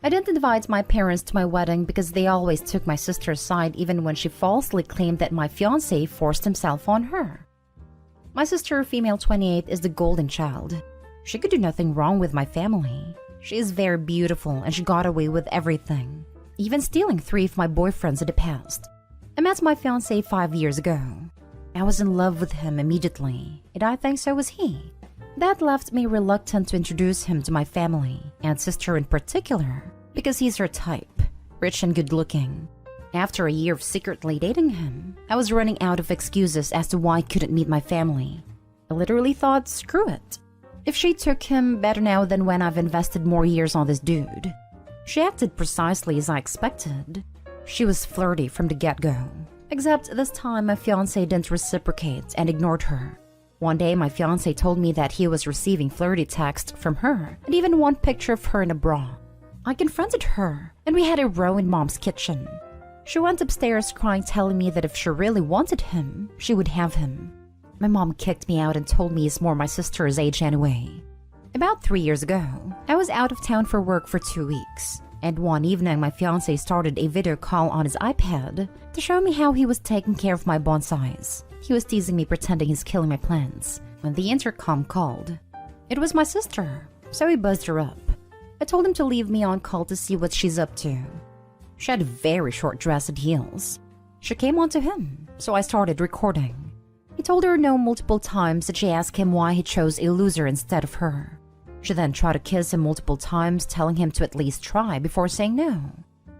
I didn't invite my parents to my wedding because they always took my sister's side even when she falsely claimed that my fiancé forced himself on her. My sister, female 28, is the golden child. She could do nothing wrong with my family. She is very beautiful and she got away with everything, even stealing 3 of my boyfriends in the past. I met my fiancé 5 years ago. I was in love with him immediately, and I think so was he. That left me reluctant to introduce him to my family, and sister in particular, because he's her type, rich and good-looking. After a year of secretly dating him, I was running out of excuses as to why I couldn't meet my family. I literally thought, screw it. If she took him, better now than when I've invested more years on this dude. She acted precisely as I expected. She was flirty from the get-go. Except this time my fiancé didn't reciprocate and ignored her. One day my fiancé told me that he was receiving flirty texts from her and even one picture of her in a bra. I confronted her and we had a row in mom's kitchen. She went upstairs crying, telling me that if she really wanted him, she would have him. My mom kicked me out and told me he's more my sister's age anyway. About 3 years ago, I was out of town for work for 2 weeks. And one evening, my fiancé started a video call on his iPad to show me how he was taking care of my bonsais. He was teasing me, pretending he's killing my plants, when the intercom called. It was my sister, so he buzzed her up. I told him to leave me on call to see what she's up to. She had a very short dress and heels. She came on to him, so I started recording. He told her no multiple times and she asked him why he chose a loser instead of her. She then tried to kiss him multiple times, telling him to at least try before saying no.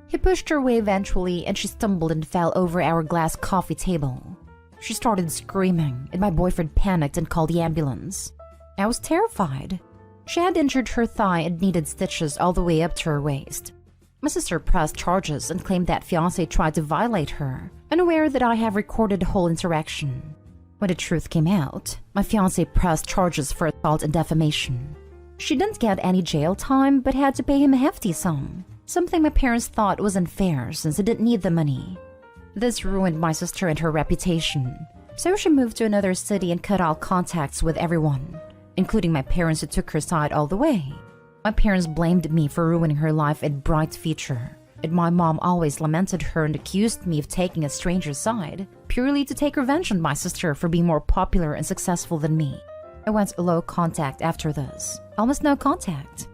He pushed her away eventually and she stumbled and fell over our glass coffee table. She started screaming and my boyfriend panicked and called the ambulance. I was terrified. She had injured her thigh and needed stitches all the way up to her waist. My sister pressed charges and claimed that fiancé tried to violate her, unaware that I have recorded the whole interaction. When the truth came out, my fiancé pressed charges for assault and defamation. She didn't get any jail time but had to pay him a hefty sum, something my parents thought was unfair since they didn't need the money. This ruined my sister and her reputation, so she moved to another city and cut all contacts with everyone, including my parents who took her side all the way. My parents blamed me for ruining her life and bright future, and my mom always lamented her and accused me of taking a stranger's side, purely to take revenge on my sister for being more popular and successful than me. I went low contact after this, almost no contact.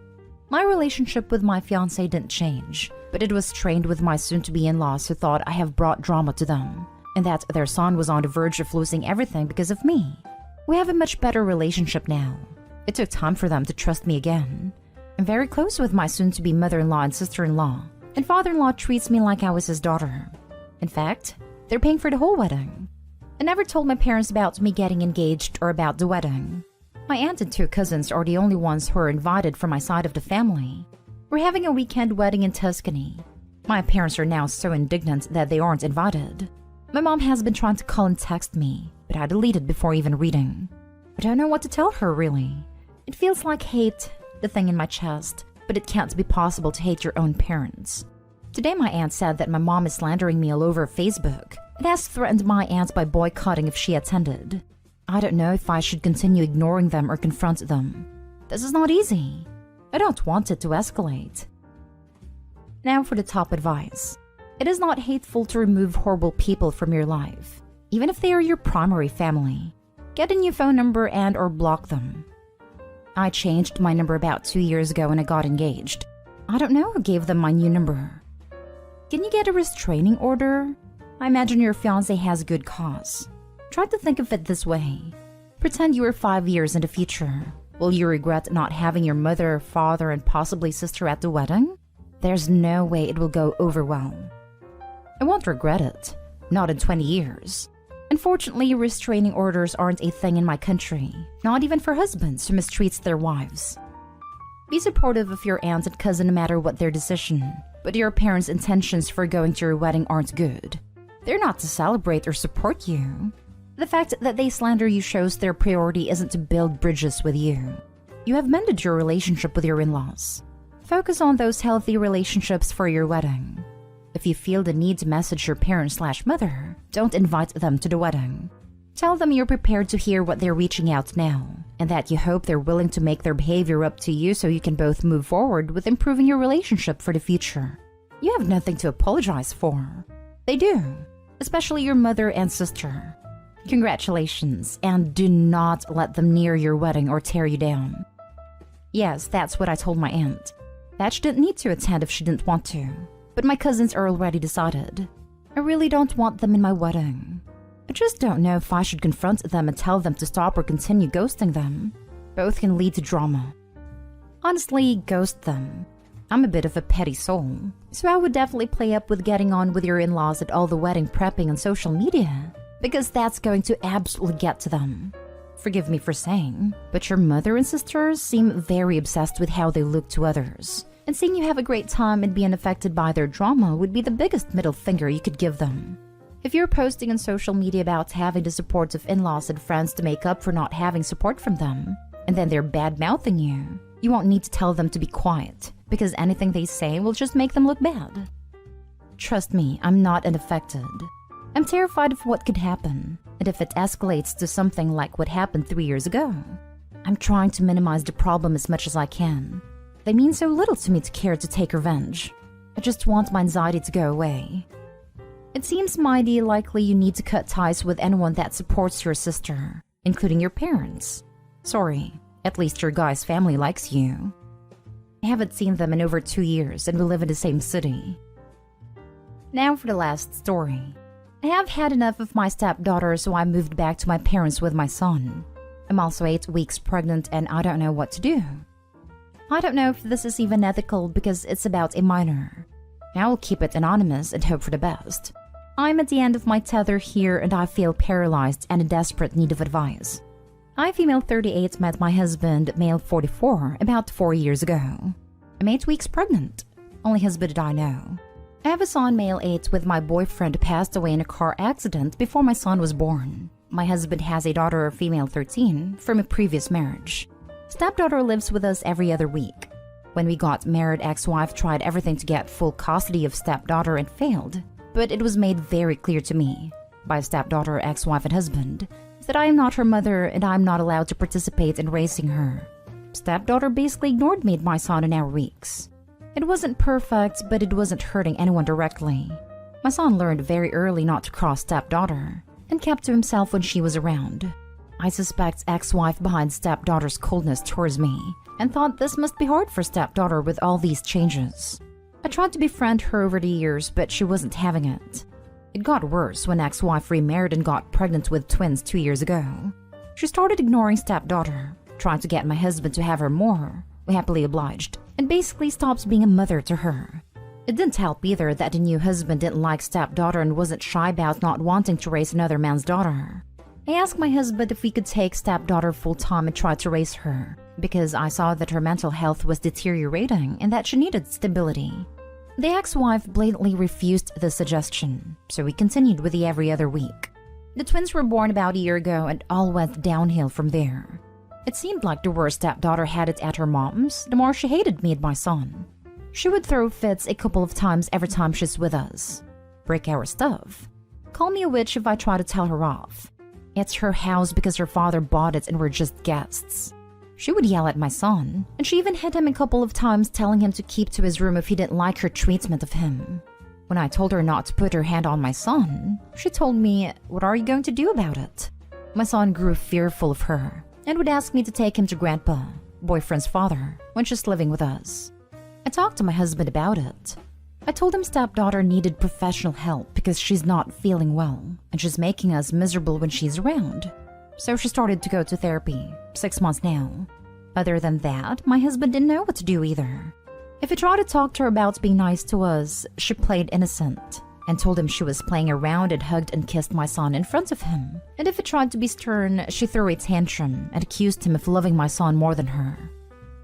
My relationship with my fiancé didn't change, but it was strained with my soon-to-be in-laws who thought I have brought drama to them, and that their son was on the verge of losing everything because of me. We have a much better relationship now. It took time for them to trust me again. I'm very close with my soon-to-be mother-in-law and sister-in-law, and father-in-law treats me like I was his daughter. In fact, they're paying for the whole wedding. I never told my parents about me getting engaged or about the wedding. My aunt and 2 cousins are the only ones who are invited from my side of the family. We're having a weekend wedding in Tuscany. My parents are now so indignant that they aren't invited. My mom has been trying to call and text me, but I deleted before even reading. I don't know what to tell her, really. It feels like hate, the thing in my chest, but it can't be possible to hate your own parents. Today my aunt said that my mom is slandering me all over Facebook and has threatened my aunt by boycotting if she attended. I don't know if I should continue ignoring them or confront them. This is not easy. I don't want it to escalate. Now for the top advice. It is not hateful to remove horrible people from your life, even if they are your primary family. Get a new phone number and or block them. I changed my number about 2 years ago when I got engaged. I don't know who gave them my new number. Can you get a restraining order? I imagine your fiancé has a good cause. Try to think of it this way. Pretend you are 5 years in the future. Will you regret not having your mother, father, and possibly sister at the wedding? There's no way it will go over well. I won't regret it. Not in 20 years. Unfortunately, restraining orders aren't a thing in my country. Not even for husbands who mistreat their wives. Be supportive of your aunt and cousin no matter what their decision. But your parents' intentions for going to your wedding aren't good. They're not to celebrate or support you. The fact that they slander you shows their priority isn't to build bridges with you. You have mended your relationship with your in-laws. Focus on those healthy relationships for your wedding. If you feel the need to message your parent/mother, don't invite them to the wedding. Tell them you're prepared to hear what they're reaching out now, and that you hope they're willing to make their behavior up to you so you can both move forward with improving your relationship for the future. You have nothing to apologize for. They do, especially your mother and sister. Congratulations, and do not let them near your wedding or tear you down. Yes, that's what I told my aunt. That she didn't need to attend if she didn't want to. But my cousins are already decided. I really don't want them in my wedding. I just don't know if I should confront them and tell them to stop or continue ghosting them. Both can lead to drama. Honestly, ghost them. I'm a bit of a petty soul, so I would definitely play up with getting on with your in-laws at all the wedding prepping on social media, because that's going to absolutely get to them. Forgive me for saying, but your mother and sisters seem very obsessed with how they look to others, and seeing you have a great time and be unaffected by their drama would be the biggest middle finger you could give them. If you're posting on social media about having the support of in-laws and friends to make up for not having support from them, and then they're bad-mouthing you, you won't need to tell them to be quiet, because anything they say will just make them look bad. Trust me, I'm not unaffected. I'm terrified of what could happen, and if it escalates to something like what happened 3 years ago. I'm trying to minimize the problem as much as I can. They mean so little to me to care to take revenge. I just want my anxiety to go away. It seems mighty likely you need to cut ties with anyone that supports your sister, including your parents. Sorry, at least your guy's family likes you. I haven't seen them in over 2 years and we live in the same city. Now for the last story. I have had enough of my stepdaughter, so I moved back to my parents with my son. I'm also 8 weeks pregnant and I don't know what to do. I don't know if this is even ethical because it's about a minor. I will keep it anonymous and hope for the best. I'm at the end of my tether here and I feel paralyzed and in desperate need of advice. I, female 38, met my husband, male 44, about 4 years ago. I'm 8 weeks pregnant. Only husband did I know. I have a son, male 8, with my boyfriend who passed away in a car accident before my son was born. My husband has a daughter, female 13, from a previous marriage. Stepdaughter lives with us every other week. When we got married, ex-wife tried everything to get full custody of stepdaughter and failed. But it was made very clear to me, by stepdaughter, ex-wife and husband, that I am not her mother and I am not allowed to participate in raising her. Stepdaughter basically ignored me and my son in our weeks. It wasn't perfect, but it wasn't hurting anyone directly. My son learned very early not to cross stepdaughter, and kept to himself when she was around. I suspect ex-wife behind stepdaughter's coldness towards me, and thought this must be hard for stepdaughter with all these changes. I tried to befriend her over the years, but she wasn't having it. It got worse when ex-wife remarried and got pregnant with twins 2 years ago. She started ignoring stepdaughter, trying to get my husband to have her more. We happily obliged, and basically stopped being a mother to her. It didn't help either that the new husband didn't like stepdaughter and wasn't shy about not wanting to raise another man's daughter. I asked my husband if we could take stepdaughter full-time and try to raise her, because I saw that her mental health was deteriorating and that she needed stability. The ex-wife blatantly refused the suggestion, so we continued with the every other week. The twins were born about a year ago and all went downhill from there. It seemed like the worse stepdaughter had it at her mom's, the more she hated me and my son. She would throw fits a couple of times every time she's with us. Break our stuff. Call me a witch if I try to tell her off. It's her house because her father bought it and we're just guests. She would yell at my son, and she even hit him a couple of times, telling him to keep to his room if he didn't like her treatment of him. When I told her not to put her hand on my son, she told me, "What are you going to do about it?" My son grew fearful of her and would ask me to take him to Grandpa, boyfriend's father, when she's living with us. I talked to my husband about it. I told him stepdaughter needed professional help because she's not feeling well, and she's making us miserable when she's around. So she started to go to therapy, 6 months now. Other than that, my husband didn't know what to do either. If he tried to talk to her about being nice to us, she played innocent, and told him she was playing around and hugged and kissed my son in front of him. And if he tried to be stern, she threw a tantrum and accused him of loving my son more than her.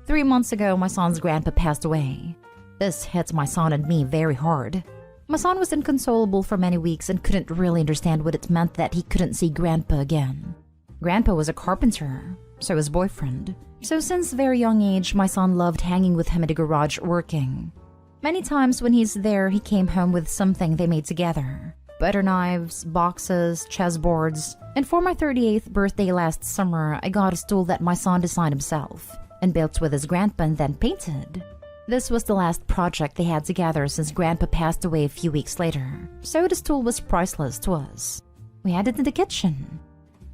3 months ago, my son's grandpa passed away. This hit my son and me very hard. My son was inconsolable for many weeks and couldn't really understand what it meant that he couldn't see Grandpa again. Grandpa was a carpenter, so his boyfriend. So since very young age, my son loved hanging with him at the garage working. Many times when he's there, he came home with something they made together. Butter knives, boxes, chessboards, And for my 38th birthday last summer, I got a stool that my son designed himself and built with his grandpa and then painted. This was the last project they had together since Grandpa passed away a few weeks later, so the stool was priceless to us. We had it in the kitchen.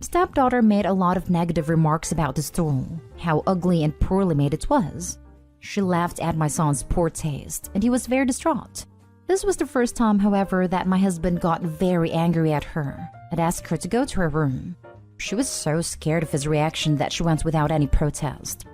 Stepdaughter made a lot of negative remarks about the stool, how ugly and poorly made it was. She laughed at my son's poor taste, and he was very distraught. This was the first time, however, that my husband got very angry at her and asked her to go to her room. She was so scared of his reaction that she went without any protest.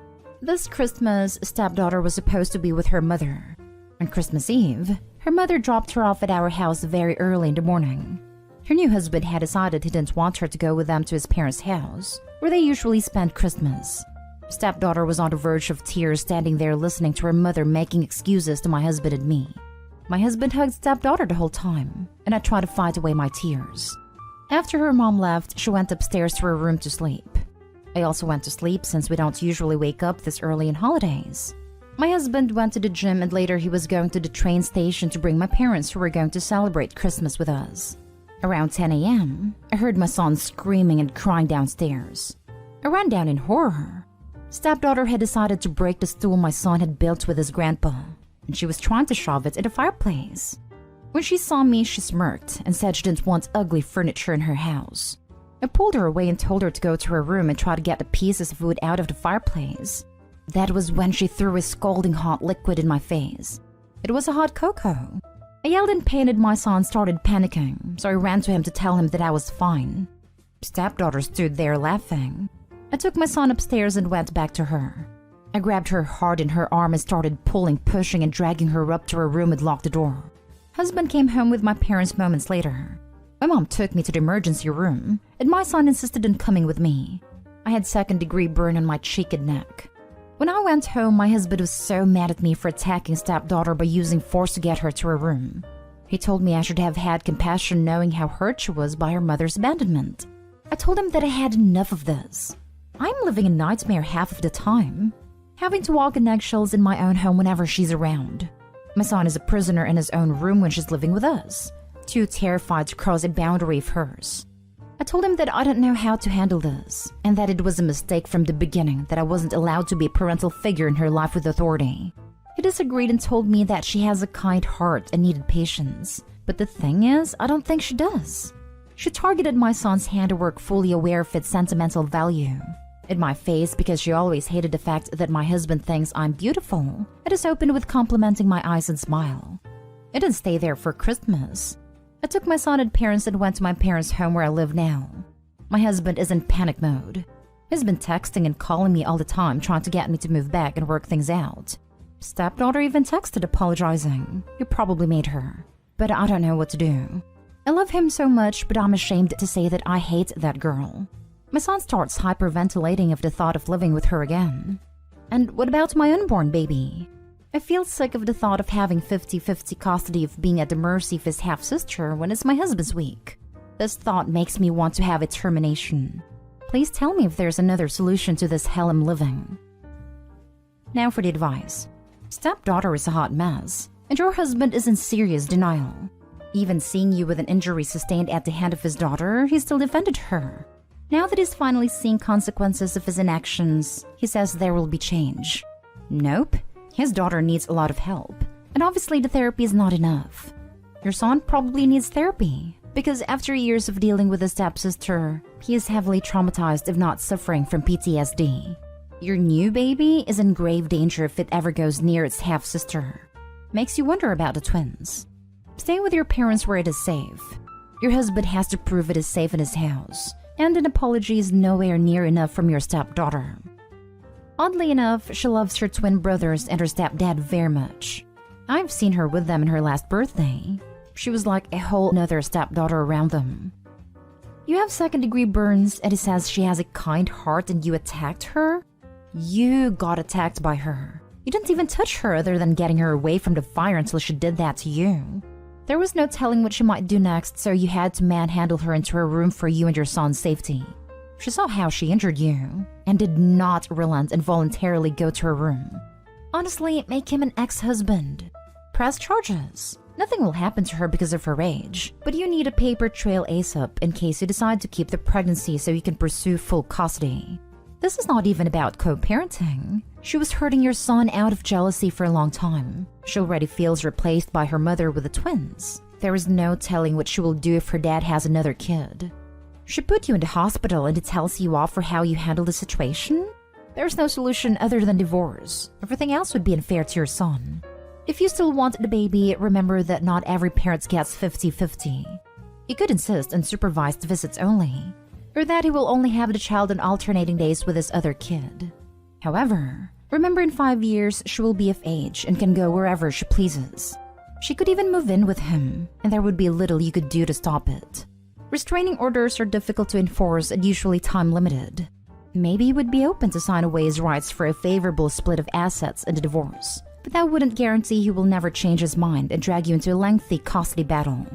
This Christmas, stepdaughter was supposed to be with her mother. On Christmas Eve, her mother dropped her off at our house very early in the morning. Her new husband had decided he didn't want her to go with them to his parents' house, where they usually spend Christmas. Stepdaughter was on the verge of tears, standing there listening to her mother making excuses to my husband and me. My husband hugged stepdaughter the whole time, and I tried to fight away my tears. After her mom left, she went upstairs to her room to sleep. I also went to sleep since we don't usually wake up this early in holidays. My husband went to the gym and later he was going to the train station to bring my parents who were going to celebrate Christmas with us. Around 10 a.m., I heard my son screaming and crying downstairs. I ran down in horror. Stepdaughter had decided to break the stool my son had built with his grandpa, and she was trying to shove it in the fireplace. When she saw me, she smirked and said she didn't want ugly furniture in her house. I pulled her away and told her to go to her room and try to get the pieces of wood out of the fireplace. That was when she threw a scalding hot liquid in my face. It was a hot cocoa. I yelled in pain and my son started panicking, so I ran to him to tell him that I was fine. Stepdaughter stood there laughing. I took my son upstairs and went back to her. I grabbed her hard in her arm and started pulling, pushing, and dragging her up to her room and locked the door. Husband came home with my parents moments later. My mom took me to the emergency room, and my son insisted on coming with me. I had second-degree burn on my cheek and neck. When I went home, my husband was so mad at me for attacking stepdaughter by using force to get her to her room. He told me I should have had compassion knowing how hurt she was by her mother's abandonment. I told him that I had enough of this. I'm living a nightmare half of the time, having to walk in eggshells in my own home whenever she's around. My son is a prisoner in his own room when she's living with us, too terrified to cross a boundary of hers. I told him that I don't know how to handle this, and that it was a mistake from the beginning that I wasn't allowed to be a parental figure in her life with authority. He disagreed and told me that she has a kind heart and needed patience. But the thing is, I don't think she does. She targeted my son's handiwork, fully aware of its sentimental value. In my face, because she always hated the fact that my husband thinks I'm beautiful, it is opened with complimenting my eyes and smile. I didn't stay there for Christmas. I took my son and parents and went to my parents' home where I live now. My husband is in panic mode. He's been texting and calling me all the time, trying to get me to move back and work things out. Stepdaughter even texted apologizing. You probably made her. But I don't know what to do. I love him so much, but I'm ashamed to say that I hate that girl. My son starts hyperventilating of the thought of living with her again. And what about my unborn baby? I feel sick of the thought of having 50-50 custody of being at the mercy of his half-sister when it's my husband's week. This thought makes me want to have a termination. Please tell me if there's another solution to this hell I'm living. Now for the advice. Stepdaughter is a hot mess, and your husband is in serious denial. Even seeing you with an injury sustained at the hand of his daughter, he still defended her. Now that he's finally seeing consequences of his inactions, he says there will be change. Nope. His daughter needs a lot of help, and obviously the therapy is not enough. Your son probably needs therapy, because after years of dealing with his stepsister, he is heavily traumatized if not suffering from PTSD. Your new baby is in grave danger if it ever goes near its half-sister. Makes you wonder about the twins. Stay with your parents where it is safe. Your husband has to prove it is safe in his house, and an apology is nowhere near enough from your stepdaughter. Oddly enough, she loves her twin brothers and her stepdad very much. I've seen her with them in her last birthday. She was like a whole nother stepdaughter around them. You have second-degree burns and it says she has a kind heart and you attacked her? You got attacked by her. You didn't even touch her other than getting her away from the fire until she did that to you. There was no telling what she might do next, so you had to manhandle her into her room for you and your son's safety. She saw how she injured you and did not relent and voluntarily go to her room. Honestly, make him an ex-husband. Press charges. Nothing will happen to her because of her age, but you need a paper trail ASAP in case you decide to keep the pregnancy so you can pursue full custody. This is not even about co-parenting. She was hurting your son out of jealousy for a long time. She already feels replaced by her mother with the twins. There is no telling what she will do if her dad has another kid. She put you in the hospital and it tells you off for how you handle the situation? There's no solution other than divorce. Everything else would be unfair to your son. If you still want the baby, remember that not every parent gets 50-50. You could insist on supervised visits only, or that he will only have the child on alternating days with his other kid. However, remember in 5 years she will be of age and can go wherever she pleases. She could even move in with him, and there would be little you could do to stop it. Restraining orders are difficult to enforce and usually time-limited. Maybe he would be open to sign away his rights for a favorable split of assets in the divorce, but that wouldn't guarantee he will never change his mind and drag you into a lengthy custody battle.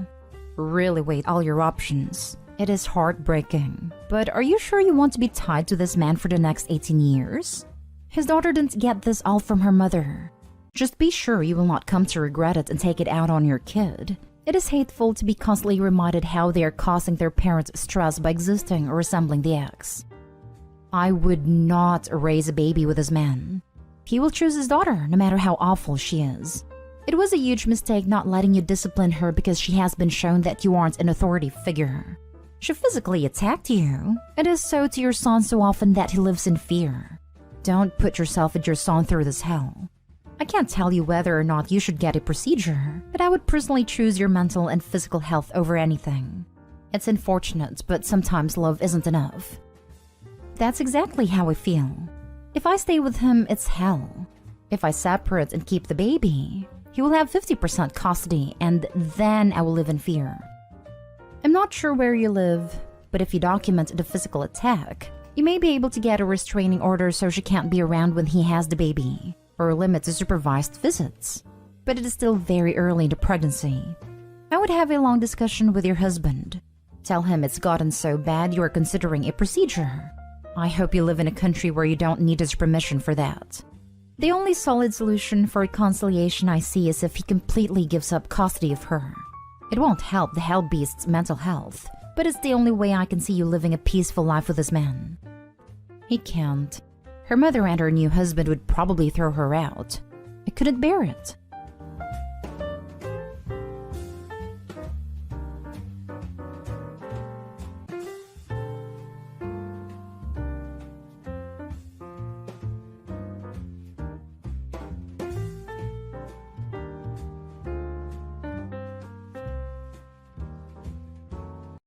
Really weigh all your options. It is heartbreaking. But are you sure you want to be tied to this man for the next 18 years? His daughter didn't get this all from her mother. Just be sure you will not come to regret it and take it out on your kid. It is hateful to be constantly reminded how they are causing their parents stress by existing or resembling the ex. I would not raise a baby with this man. He will choose his daughter, no matter how awful she is. It was a huge mistake not letting you discipline her because she has been shown that you aren't an authority figure. She physically attacked you. It is so to your son so often that he lives in fear. Don't put yourself and your son through this hell. I can't tell you whether or not you should get a procedure, but I would personally choose your mental and physical health over anything. It's unfortunate, but sometimes love isn't enough. That's exactly how I feel. If I stay with him, it's hell. If I separate and keep the baby, he will have 50% custody, and then I will live in fear. I'm not sure where you live, but if you document the physical attack, you may be able to get a restraining order so she can't be around when he has the baby, or limit the supervised visits. But it is still very early in the pregnancy. I would have a long discussion with your husband. Tell him it's gotten so bad you are considering a procedure. I hope you live in a country where you don't need his permission for that. The only solid solution for reconciliation I see is if he completely gives up custody of her. It won't help the hell beast's mental health, but it's the only way I can see you living a peaceful life with this man. He can't. Her mother and her new husband would probably throw her out. I couldn't bear it.